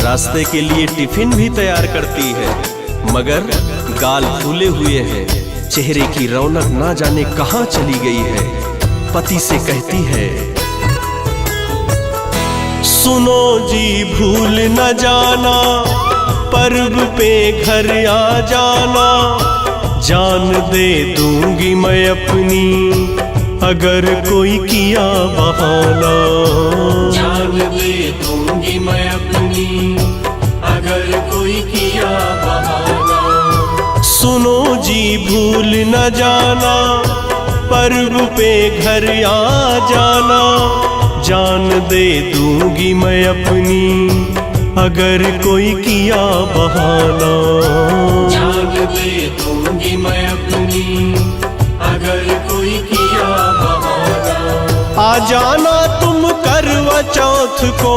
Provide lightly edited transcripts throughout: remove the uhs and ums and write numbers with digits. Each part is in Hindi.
रास्ते के लिए टिफिन भी तैयार करती है, मगर गाल फूले हुए हैं, चेहरे की रौनक ना जाने कहां चली गई है। पति से कहती है, सुनो जी भूल न जाना, पर्व पे घर आ जाना, जान दे दूंगी मैं अपनी अगर कोई किया बहाना। जान दे दूंगी मैं अपनी अगर कोई किया बहाना। सुनो जी भूल न जाना, पर्व पे घर आ जाना, जान दे दूंगी मैं अपनी अगर कोई किया बहाना। जान दे दूंगी मैं अपनी अगर कोई किया बहाना। आ जाना तुम करवा चौथ को,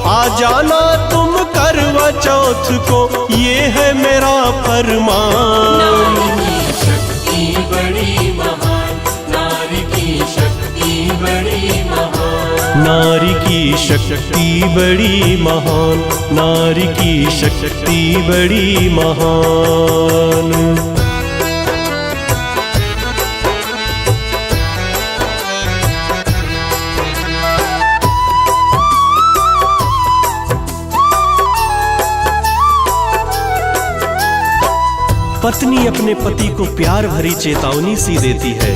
आ जाना तुम करवा चौथ को, ये है मेरा फरमान। नारी की शक्ति बड़ी महान, नारी की शक्ति बड़ी महान, नारी की शक्ति बड़ी महान, नारी की शक्ति बड़ी महान। पत्नी अपने पति को प्यार भरी चेतावनी सी देती है।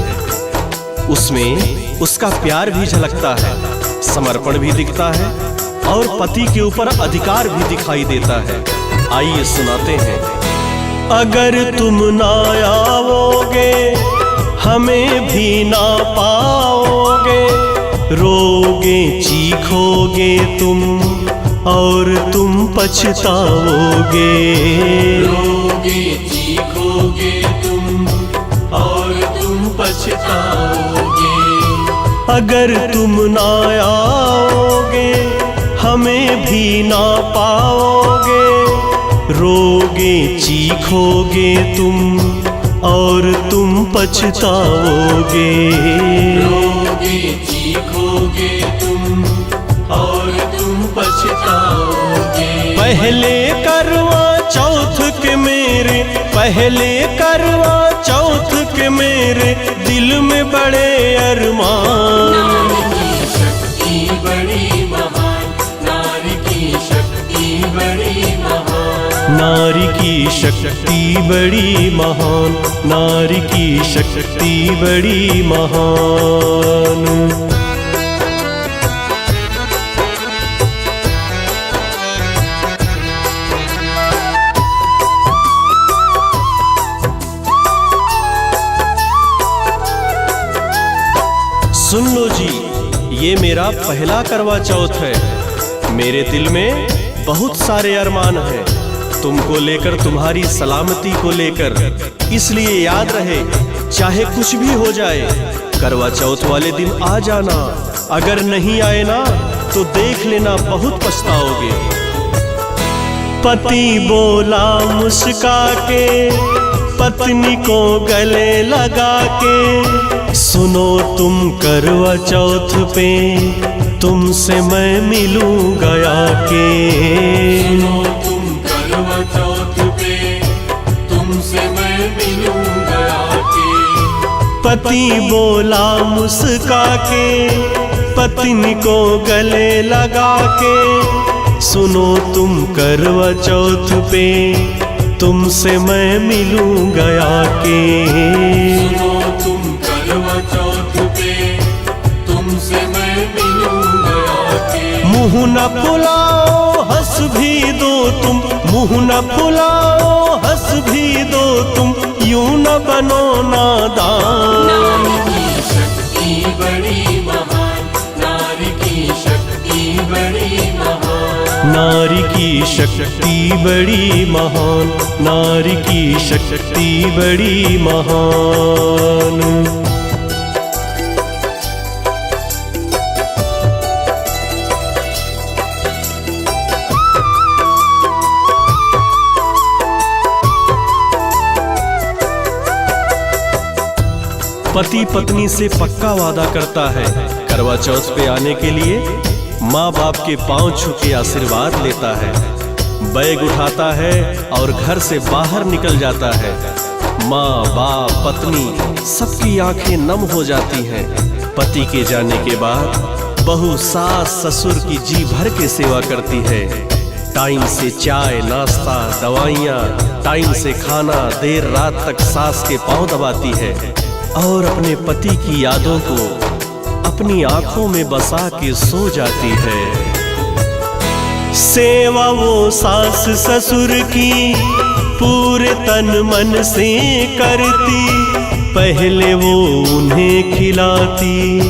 उसमें उसका प्यार भी झलकता है, समर्पण भी दिखता है और पति के ऊपर अधिकार भी दिखाई देता है। आइए सुनाते हैं। अगर तुम ना आओगे हमें भी ना पाओगे, रोगे चीखोगे तुम और तुम पछताओगे। रोगे चीखोगे तुम और तुम पछताओगे। अगर तुम ना आओगे हमें भी ना पाओगे, रोगे चीखोगे तुम और तुम पछताओगे। रोगे चीखोगे तुम और तुम पछताओगे। पहले करवा चौथ के मेरे, पहले करवा चौथ के मेरे दिल में बड़े अरमान। नारी की शक्ति बड़ी महान, नारी की शक्ति बड़ी महान, नारी की शक्ति बड़ी महान, नारी की शक्ति बड़ी महान। सुन लो जी, ये मेरा पहला करवा चौथ है। मेरे दिल में बहुत सारे अरमान हैं, तुमको लेकर, तुम्हारी सलामती को लेकर। इसलिए याद रहे, चाहे कुछ भी हो जाए, करवा चौथ वाले दिन आ जाना। अगर नहीं आए ना तो देख लेना बहुत पछताओगे। पति बोला मुस्का के पत्नी को गले लगा के, सुनो तुम करवा चौथ पे तुमसे मैं मिलूं गया के। सुनो तुम करवा चौथ पे तुमसे मैं मिलूं गया के। पति बोला मुस्का के पत्नी को गले लगा के, सुनो तुम करवा चौथ पे तुमसे मैं मिलूं गया के। सुनो तुम करवा चौथ पे तुमसे मैं मिलूं गया के। मुँह न फुलाओ हंस भी दो तुम, मुँह न फुलाओ हंस भी दो तुम, यूं न बनो नादान। नारी की शक्ति बड़ी महान, नारी की शक्ति बड़ी महान, नारी की शक्ति बड़ी महान, नारी की शक्ति बड़ी महान। पति पत्नी से पक्का वादा करता है, करवा चौथ पे आने के लिए माँ बाप के पांव छू के आशीर्वाद लेता है। बैग उठाता है और घर से बाहर निकल जाता है। माँ, बाप, पत्नी सबकी आंखें नम हो जाती हैं। पति के जाने के बाद बहू सास ससुर की जी भर के सेवा करती है। टाइम से चाय, नाश्ता, दवाइयाँ, टाइम से खाना, देर रात तक सास के पांव दबाती है और अपने पति की यादों को अपनी आंखों में बसा के सो जाती है। सेवा वो सास ससुर की पूरे तन मन से करती, पहले वो उन्हें खिलाती,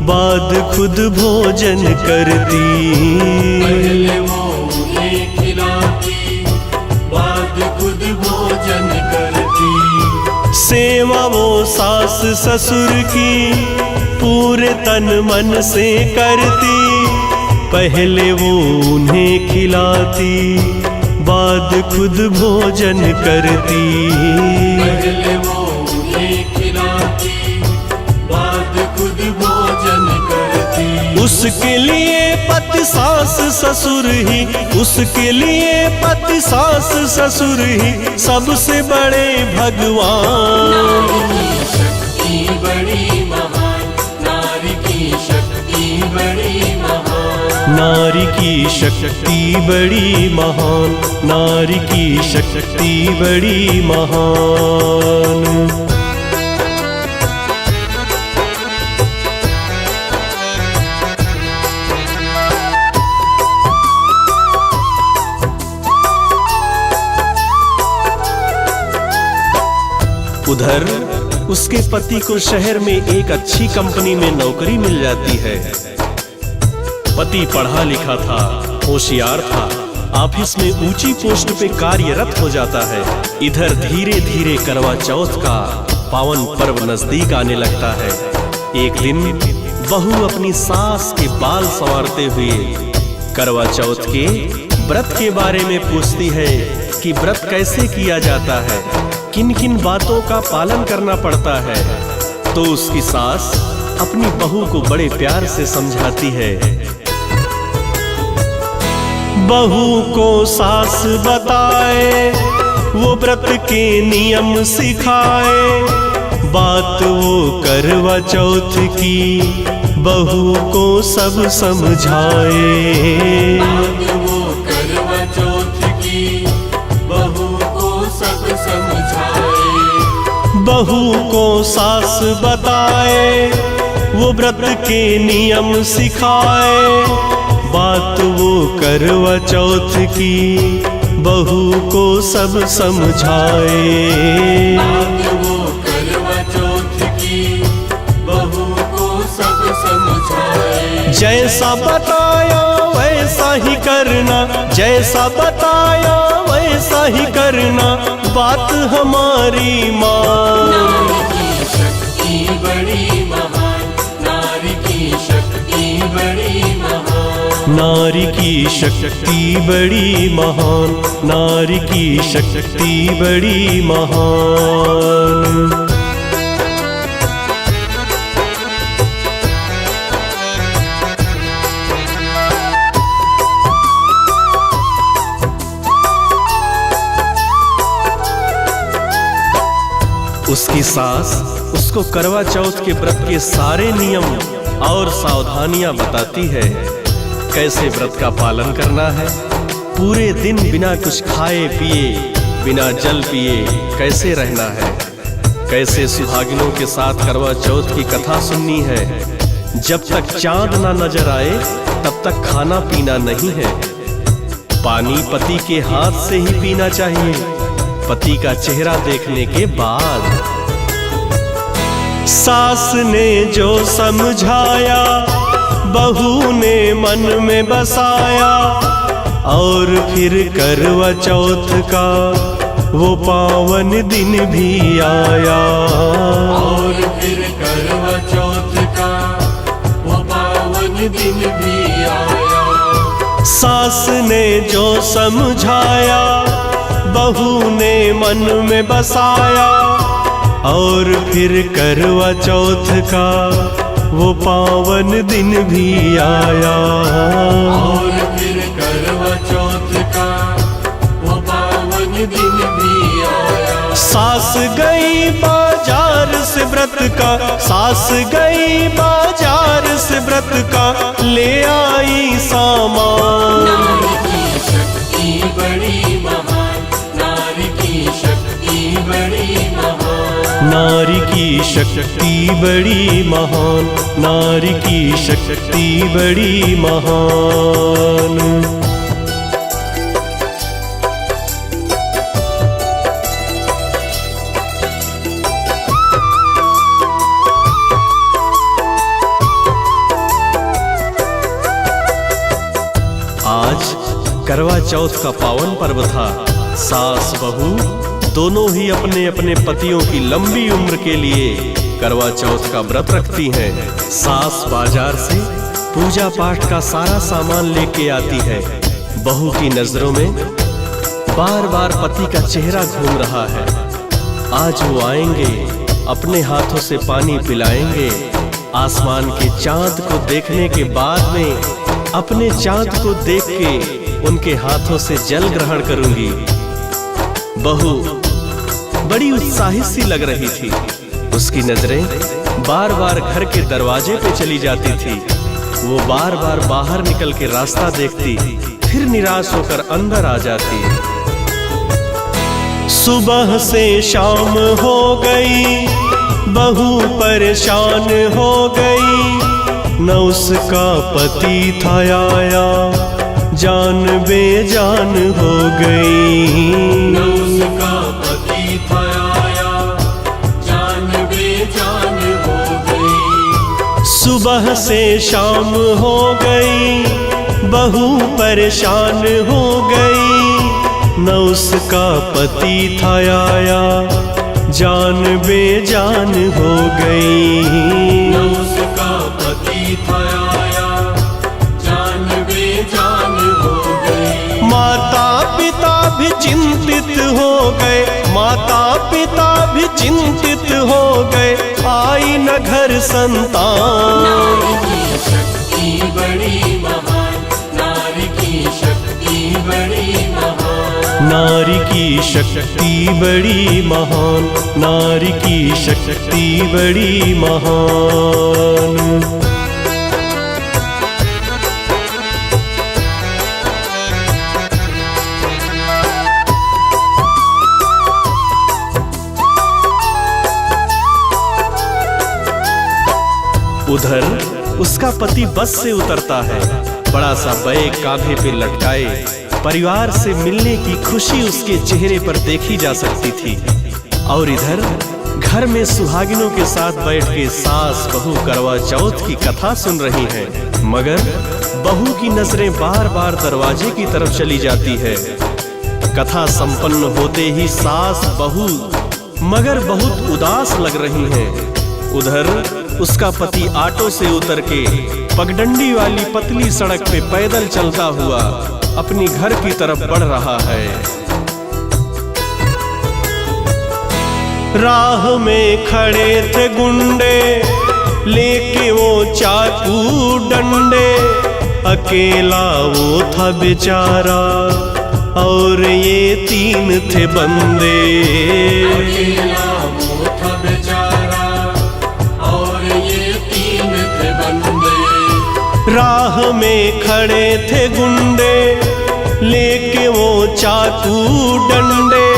बाद खुद भोजन करती। पहले वो उन्हें खिलाती, बाद खुद भोजन करती। सेवा वो सास ससुर की पूरे तन मन से करती, पहले वो उन्हें खिलाती, बाद खुद भोजन करती। पहले वो उन्हें खिलाती, बाद खुद भोजन करती। उसके लिए पति सास ससुर ही, उसके लिए पति सास ससुर ही सबसे बड़े भगवान। शक्ति बड़ी महान, नारी की शक्ति बड़ी महान। नारी की शक्ति बड़ी महान, नारी की शक्ति बड़ी महान। उधर उसके पति को शहर में एक अच्छी कंपनी में नौकरी मिल जाती है। पति पढ़ा लिखा था, होशियार था, ऑफिस में ऊंची पोस्ट पे कार्यरत हो जाता है। इधर धीरे धीरे करवा चौथ का पावन पर्व नजदीक आने लगता है। एक दिन बहू अपनी सास के बाल संवारते हुए करवा चौथ के व्रत के बारे में पूछती है कि व्रत कैसे किया जाता है, किन किन बातों का पालन करना पड़ता है। तो उसकी सास अपनी बहू को बड़े प्यार से समझाती है। बहू को सास बताए, वो व्रत के नियम सिखाए, बात वो करवा चौथ की बहू को सब समझाए। बात वो करवा चौथ की बहू को सब समझाए। बहू को सास बताए, वो व्रत के नियम सिखाए, बात वो करवा चौथ की बहू को सब समझाए। बात वो करवा चौथ की बहू को सब समझाए। जैसा बताया वैसा ही करना, जैसा बताया वैसा ही करना, बात हमारी माँ। नारी की शक्ति बड़ी महान, नारी की शक्ति बड़ी महान। नारी की शक्ति बड़ी महान, नारी की शक्ति बड़ी महान। उसकी सास उसको करवा चौथ के व्रत के सारे नियम और सावधानियां बताती है। कैसे व्रत का पालन करना है, पूरे दिन बिना कुछ खाए पिए, बिना जल पिए कैसे रहना है, कैसे सुहागिनों के साथ करवा चौथ की कथा सुननी है। जब तक चांद ना नजर आए तब तक खाना पीना नहीं है। पानी पति के हाथ से ही पीना चाहिए, पति का चेहरा देखने के बाद। सास ने जो समझाया बहू ने मन में बसाया, और फिर करवा चौथ का वो पावन दिन भी आया। और फिर करवा चौथ का वो पावन दिन भी आया। सास ने जो समझाया बहू ने मन में बसाया, और फिर करवा चौथ का वो पावन दिन भी आया। और फिर करवा चौथ का दिन भी आया। सास गई बाजार से व्रत का, सास गई बाजार से व्रत का, ले आई सामान। नारी की शक्ति बड़ी महान, नारी की शक्ति बड़ी महान, नारी की शक्ति बड़ी महान, नारी की शक्ति बड़ी महान। आज करवा चौथ का पावन पर्व था। सास बहू दोनों ही अपने अपने पतियों की लंबी उम्र के लिए करवा चौथ का व्रत रखती हैं। सास बाजार से पूजा पाठ का सारा सामान लेके आती है। बहू की नजरों में बार बार पति का चेहरा घूम रहा है। आज वो आएंगे, अपने हाथों से पानी पिलाएंगे। आसमान के चांद को देखने के बाद में अपने चांद को देख के उनके हाथों से जल ग्रहण करूंगी। बहू बड़ी उत्साहित सी लग रही थी। उसकी नजरें बार बार घर के दरवाजे पे चली जाती थी। वो बार बार बाहर निकल के रास्ता देखती, फिर निराश होकर अंदर आ जाती। सुबह से शाम हो गई, बहू परेशान हो गई। न उसका पति था आया, जान बेजान हो गई। न उसका पति था आया, जान बेजान हो गई। सुबह से शाम हो गई, बहू परेशान हो गई। न उसका पति था आया, जान बेजान हो गई। न उसका पति था आया, जान बेजान हो गई। माता पिता भी चिंतित हो गए, माता पिता भी चिंतित हो गए। आई न घर संतान। नारी की शक्ति बड़ी महान, नारी की शक्ति बड़ी महान, नारी की शक्ति बड़ी महान, नारी की शक्ति बड़ी महान। उधर उसका पति बस से उतरता है, बड़ा सा बैग कांधे पे लटकाए। परिवार से मिलने की खुशी उसके चेहरे पर देखी जा सकती थी। और इधर घर में सुहागिनों के साथ बैठ के सास बहू करवा चौथ की कथा सुन रही हैं। मगर बहू की नजरें बार बार दरवाजे की तरफ चली जाती है। कथा संपन्न होते ही सास बहू मगर बहुत उदास लग रही हैं। उधर उसका पति ऑटो से उतर के पगडंडी वाली पतली सड़क पे पैदल चलता हुआ अपनी घर की तरफ बढ़ रहा है। राह में खड़े थे गुंडे, लेके वो चाकू डंडे। अकेला वो था बेचारा, और ये तीन थे बंदे। अकेला वो था बेचारा, और ये तीन थे बंदे। राह में खड़े थे गुंडे, लेके वो चाकू डंडे।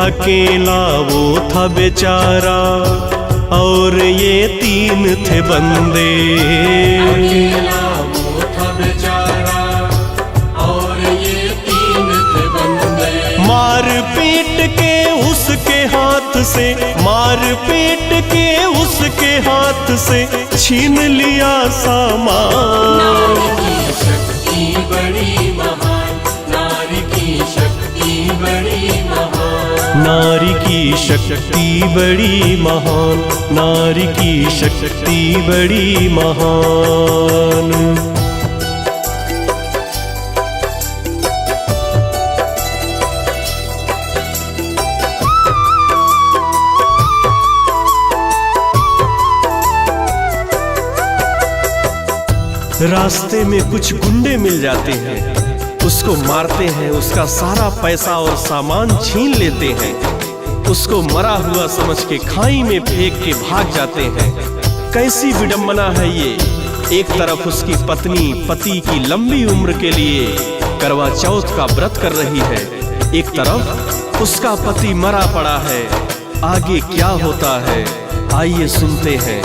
अकेला वो था बेचारा, और ये तीन थे बंदे। अकेला वो था बेचारा, और ये तीन थे बंदे। मार पीट के उसके हाथ से, मार पीट के उसके हाथ से छीन लिया सामान। नारी की शक्ति बड़ी महान, नारी की शक्ति बड़ी महान, नारी की शक्ति बड़ी महान, नारी की शक्ति बड़ी महान। रास्ते में कुछ गुंडे मिल जाते हैं। उसको उसको मारते हैं, उसका सारा पैसा और सामान छीन लेते हैं, उसको मरा हुआ समझ के खाई में फेंक के भाग जाते हैं। कैसी विडंबना है ये। एक तरफ उसकी पत्नी पति की लंबी उम्र के लिए करवा चौथ का व्रत कर रही है, एक तरफ उसका पति मरा पड़ा है। आगे क्या होता है, आइए सुनते हैं।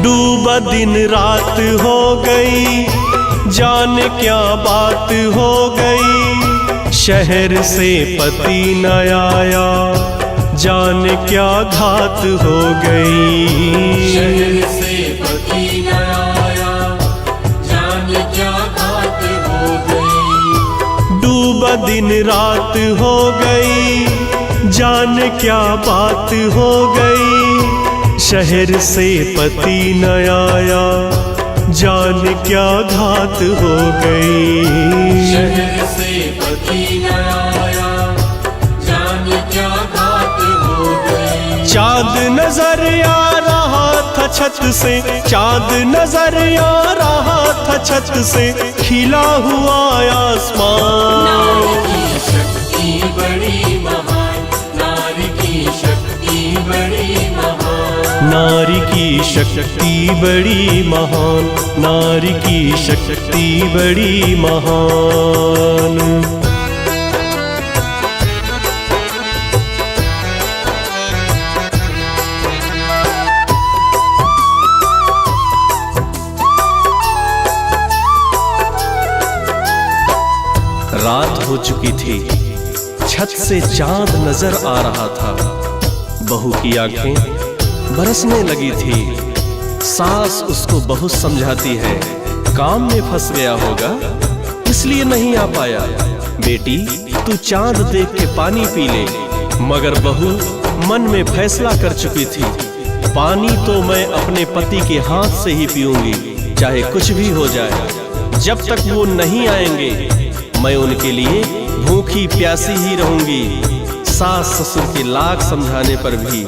डूबा दिन रात हो गई, जाने क्या बात हो गई, शहर से पति न आया, जाने क्या घात हो गई। शहर से पति न आया, जाने क्या घात हो गई। डूबा दिन रात हो गई, जाने क्या बात हो गई, शहर से पति न आया, जाने क्या घात हो गई। शहर से पति न आया, जाने क्या घात हो गई। चाँद नजर आ रहा था छत से, चाँद नजर आ रहा था छत से, खिला हुआ आसमान। नारी की शक्ति बड़ी महान, नारी की शक्ति बड़ी महान। नारी की शक्ति बड़ी महान, नारी की शक्ति बड़ी महान। रात हो चुकी थी, छत से चांद नजर आ रहा था। बहू की आंखें बरसने लगी थी। सास उसको बहुत समझाती है, काम में फंस गया होगा इसलिए नहीं आ पाया। बेटी तू चांद देख के पानी पी ले। मगर बहू मन में फैसला कर चुकी थी, पानी तो मैं अपने पति के हाथ से ही पीऊंगी, चाहे कुछ भी हो जाए। जब तक वो नहीं आएंगे मैं उनके लिए भूखी प्यासी ही रहूंगी। सास ससुर के लाख समझाने पर भी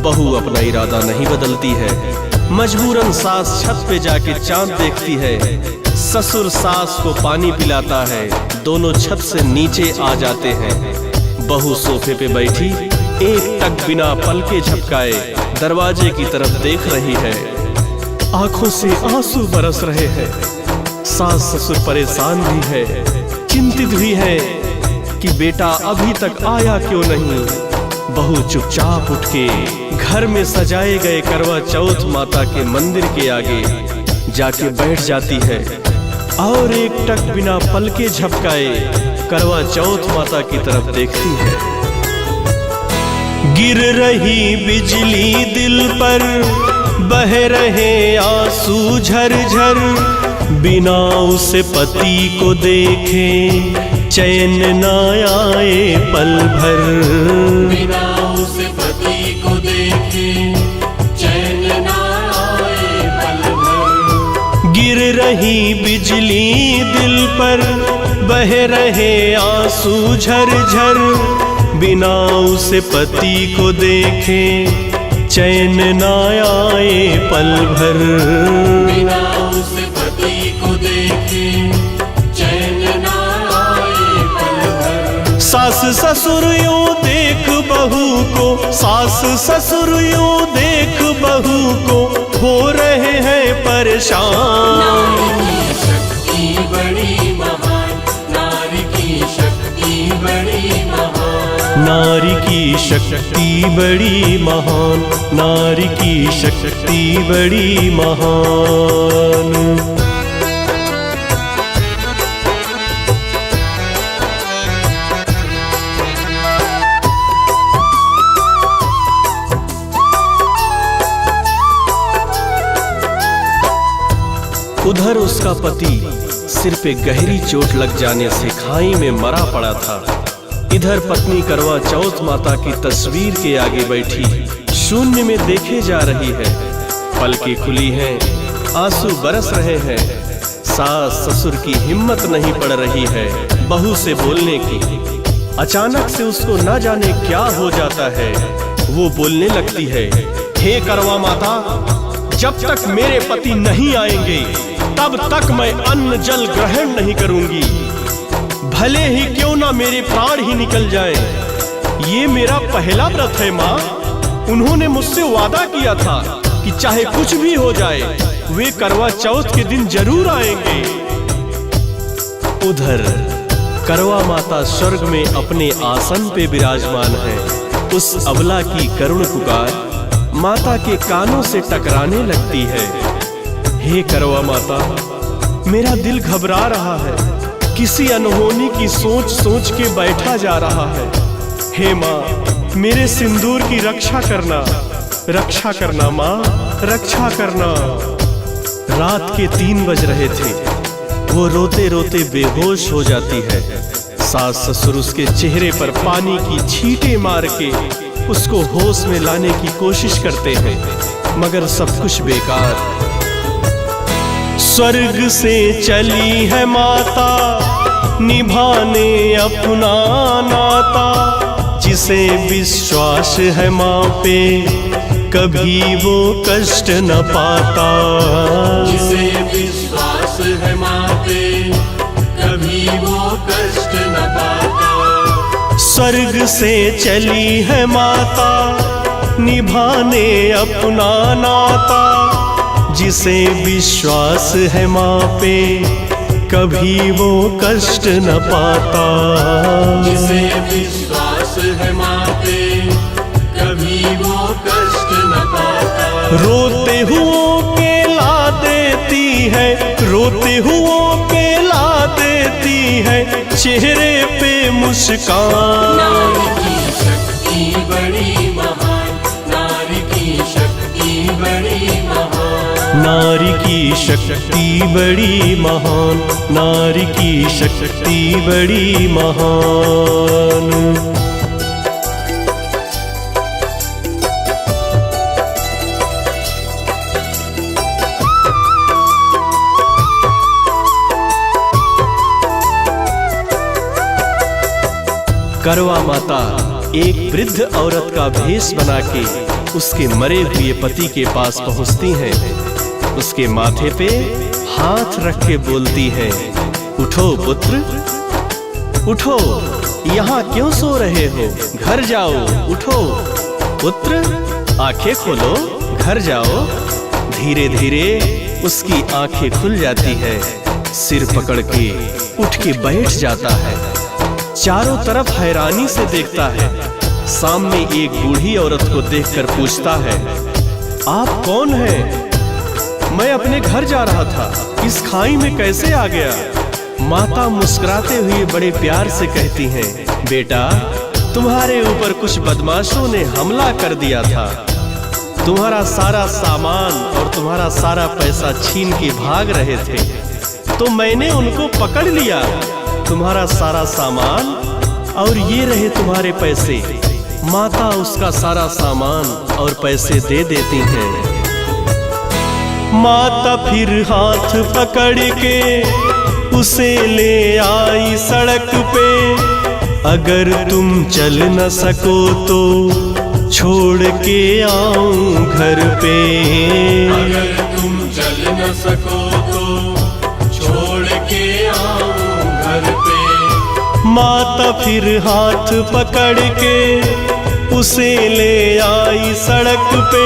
बहू अपना इरादा नहीं बदलती है। मजबूरन सास छत पे जाके चांद देखती है। ससुर सास को पानी पिलाता है, दोनों छत से नीचे आ जाते हैं। बहू सोफे पे बैठी एक टक बिना पलके झपकाए दरवाजे की तरफ देख रही है। आंखों से आंसू बरस रहे हैं। सास ससुर परेशान भी है, चिंतित भी है कि बेटा अभी तक आया क्यों नहीं। बहू चुपचाप उठ के घर में सजाए गए करवा चौथ माता के मंदिर के आगे जाके बैठ जाती है और एक टक बिना पलके झपकाए करवा चौथ माता की तरफ देखती है। गिर रही बिजली दिल पर, बह रहे आंसू झरझर, बिना उसे पति को देखे चैन न आए पल भर। बिना उसे पति को देखे चैन न आए पल भर। गिर रही बिजली दिल पर, बह रहे आंसू झरझर, बिना उसे पति को देखे चैन न आए पल भर। बिना उसे पति को देखे चैन न आए पल भर। सास ससुर यूं देख बहू को, सास ससुर यूं देख बहू को, हो रहे हैं परेशान। नारी की शक्ति बड़ी महान, नारी की शक्ति बड़ी महान। नारी की शक्ति बड़ी महान, नारी की शक्ति बड़ी महान। उधर उसका पति सिर पे गहरी चोट लग जाने से खाई में मरा पड़ा था। इधर पत्नी करवा चौथ माता की तस्वीर के आगे बैठी शून्य में देखे जा रही है। पलकें खुली हैं, आंसू बरस रहे हैं। सास ससुर की हिम्मत नहीं पड़ रही है बहू से बोलने की। अचानक से उसको न जाने क्या हो जाता है। वो बोलने लगती है, हे करवा माता, जब तक मेरे पति नहीं आएंगे तब तक मैं अन्न जल ग्रहण नहीं करूंगी, भले ही क्यों ना मेरे प्राण ही निकल जाएं। ये मेरा पहला व्रत है माँ। उन्होंने मुझसे वादा किया था कि चाहे कुछ भी हो जाए वे करवा चौथ के दिन जरूर आएंगे। उधर करवा माता स्वर्ग में अपने आसन पे विराजमान है। उस अबला की करुण पुकार माता के कानों से टकराने लगती है। हे करवा माता, मेरा दिल घबरा रहा है, किसी अनहोनी की सोच सोच के बैठा जा रहा है। हे माँ, मेरे सिंदूर की रक्षा करना, रक्षा करना माँ, रक्षा करना। रात के 3 बज रहे थे। वो रोते रोते बेहोश हो जाती है। सास ससुर उसके चेहरे पर पानी की छींटे मार के उसको होश में लाने की कोशिश करते हैं, मगर सब कुछ बेकार। स्वर्ग से चली है माता निभाने अपना नाता, जिसे विश्वास है माँ पे कभी वो कष्ट न पाता। जिसे विश्वास है माँ पे कभी वो कष्ट न पाता। स्वर्ग से चली है माता निभाने अपना नाता, जिसे विश्वास है माँ पे कभी वो कष्ट न पाता। जिसे विश्वास है माँ पे कभी वो कष्ट न पाता। रोते हुओं के ला देती है, रोते हुओं के ला देती है चेहरे पे मुस्कान। नारी की शक्ति बड़ी महान, नारी की शक्ति बड़ी महान। नारी की शक्ति बड़ी महान, नारी की शक्ति बड़ी महान। करवा माता एक वृद्ध औरत का भेष बना के उसके मरे हुए पति के पास पहुंचती हैं। उसके माथे पे हाथ रख के बोलती हैं, उठो पुत्र, उठो, यहाँ क्यों सो रहे हो, घर जाओ, उठो पुत्र, आंखें खोलो, घर जाओ। धीरे धीरे उसकी आंखें खुल जाती है, सिर पकड़ के उठ के बैठ जाता है। चारों तरफ हैरानी से देखता है। सामने एक बूढ़ी औरत को देखकर पूछता है, आप कौन हैं? मैं अपने घर जा रहा था, इस खाई में कैसे आ गया? माता मुस्कुराते हुए बड़े प्यार से कहती हैं, बेटा, तुम्हारे ऊपर कुछ बदमाशों ने हमला कर दिया था। तुम्हारा सारा सामान और तुम्हारा सारा पैसा छीन के भाग रहे थे, तो मैंने उनको पकड़ लिया। तुम्हारा सारा सामान और ये रहे तुम्हारे पैसे। माता उसका सारा सामान और पैसे दे देती हैं। माता फिर हाथ पकड़ के उसे ले आई सड़क पे, अगर तुम चल न सको तो छोड़ के आऊं घर पे। अगर तुम चल न सको तो छोड़ के आऊं घर पे। माता फिर हाथ पकड़ के उसे ले आई सड़क पे,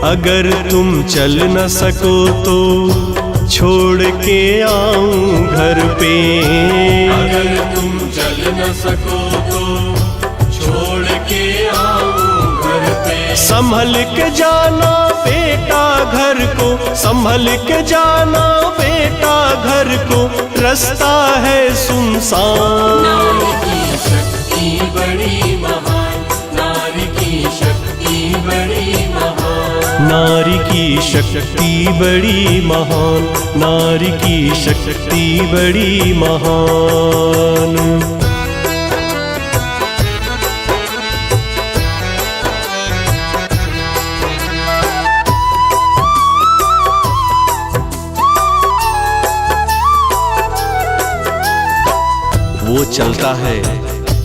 अगर तुम चल न सको तो छोड़ के आऊं घर पे। अगर तुम चल न सको तो छोड़ के आऊं घर पे। संभल के जाना बेटा घर को, संभल के जाना बेटा घर को, रास्ता है सुनसान। नारी की शक्ति बड़ी महान, नारी की शक्ति बड़ी महान। नारी की शक्ति बड़ी महान, नारी की शक्ति बड़ी महान। वो चलता है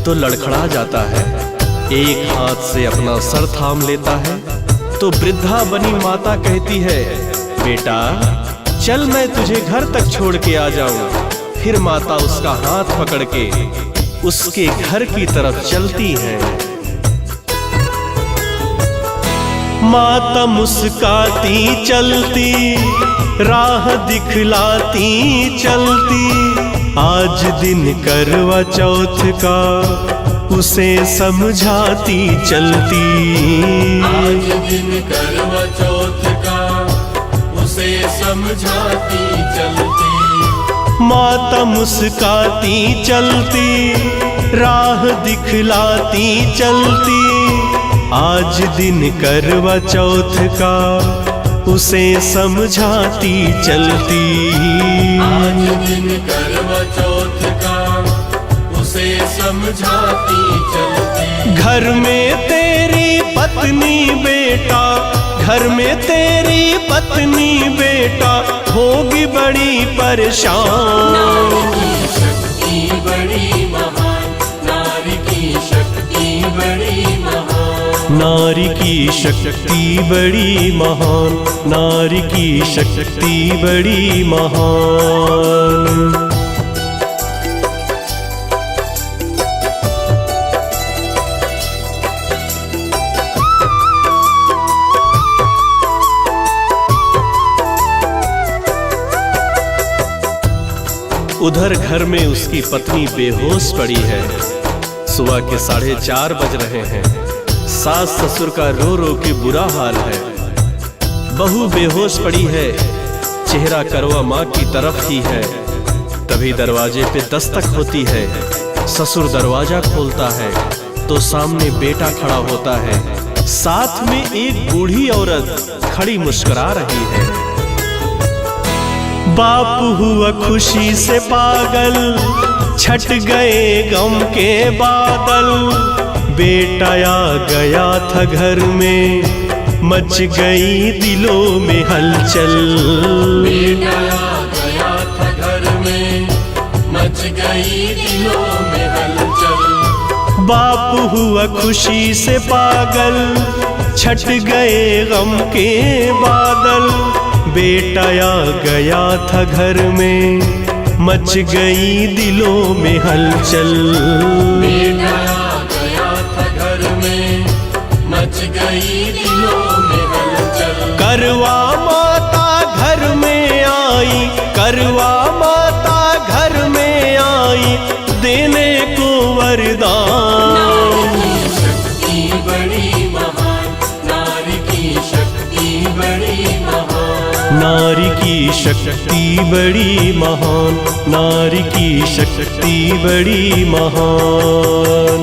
तो लड़खड़ा जाता है, एक हाथ से अपना सर थाम लेता है तो वृद्धा बनी माता कहती है, बेटा चल मैं तुझे घर तक छोड़ के आ जाऊं। फिर माता उसका हाथ पकड़ के उसके घर की तरफ चलती है। माता मुस्काती चलती, राह दिखलाती चलती, आज दिन करवा चौथ का उसे समझाती चलती। आज दिन करवा चौथ का उसे समझाती चलती। माता मुस्काती चलती, राह दिखलाती चलती, आज दिन करवा चौथ का उसे समझाती चलती। आज दिन करवा चौथ का उसे समझाती चलती। घर में तेरी पत्नी बेटा, घर में तेरी पत्नी बेटा होगी बड़ी परेशान। नारी की शक्ति बड़ी महान, नारी की शक्ति बड़ी महान, नारी की शक्ति बड़ी महान, नारी की शक्ति बड़ी महान। उधर घर में उसकी पत्नी बेहोश पड़ी है। सुबह के 4:30 बज रहे हैं। सास ससुर का रो रो के बुरा हाल है। बहू बेहोश पड़ी है, चेहरा करवा माँ की तरफ ही है। तभी दरवाजे पे दस्तक होती है। ससुर दरवाजा खोलता है तो सामने बेटा खड़ा होता है। साथ में एक बूढ़ी औरत खड़ी मुस्कुरा रही है। बाप हुआ खुशी से पागल, छट गए गम के बादल। बेटा आ गया था घर में, मच गई दिलों में हलचल। बेटा आ गया था घर में, मच गई दिलों में हलचल। बाप हुआ खुशी से पागल, छट गए गम के बादल। बेटा आ गया था घर में, मच गई दिलों में हलचल। बेटा आ गया था घर में, मच गई दिलों में हलचल। करवा माता घर में आई, करवा माता घर में आई, देने को वरदान। नारी की शक्ति बड़ी महान, नारी की शक्ति बड़ी महान, नारी की शक्ति बड़ी महान, नारी की शक्ति बड़ी महान।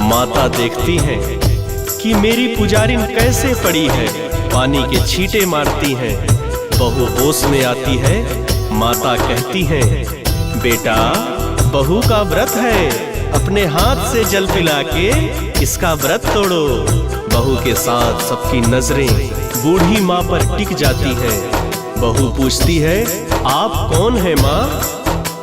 माता देखती हैं कि मेरी पुजारिन कैसे पड़ी है, पानी के छींटे मारती हैं। बहू होश में आती है। माता कहती है, बेटा बहू का व्रत है, अपने हाथ से जल पिला के इसका व्रत तोड़ो। बहू के साथ सबकी नजरें बूढ़ी माँ पर टिक जाती हैं। बहू पूछती है, आप कौन है माँ?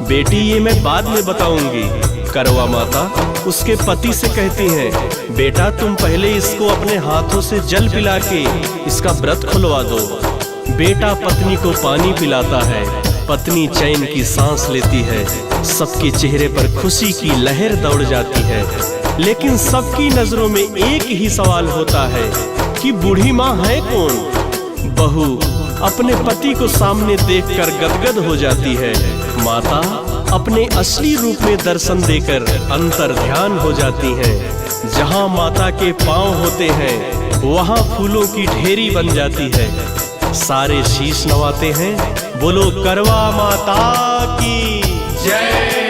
बेटी ये मैं बाद में बताऊंगी। करवा माता उसके पति से कहती हैं, बेटा तुम पहले इसको अपने हाथों से जल पिला के इसका व्रत खुलवा दो। बेटा पत्नी को पानी पिलाता है। पत्नी चैन की सांस लेती है। सबके चेहरे पर खुशी की लहर दौड़ जाती है। लेकिन सबकी नजरों में एक ही सवाल होता है कि बूढ़ी माँ है कौन? बहू अपने पति को सामने देखकर गदगद हो जाती है। माता अपने असली रूप में दर्शन देकर अंतर ध्यान हो जाती हैं। जहाँ माता के पांव होते हैं वहाँ फूलों की ढेरी बन जाती है। सारे शीश नवाते हैं, बोलो करवा माता की जय।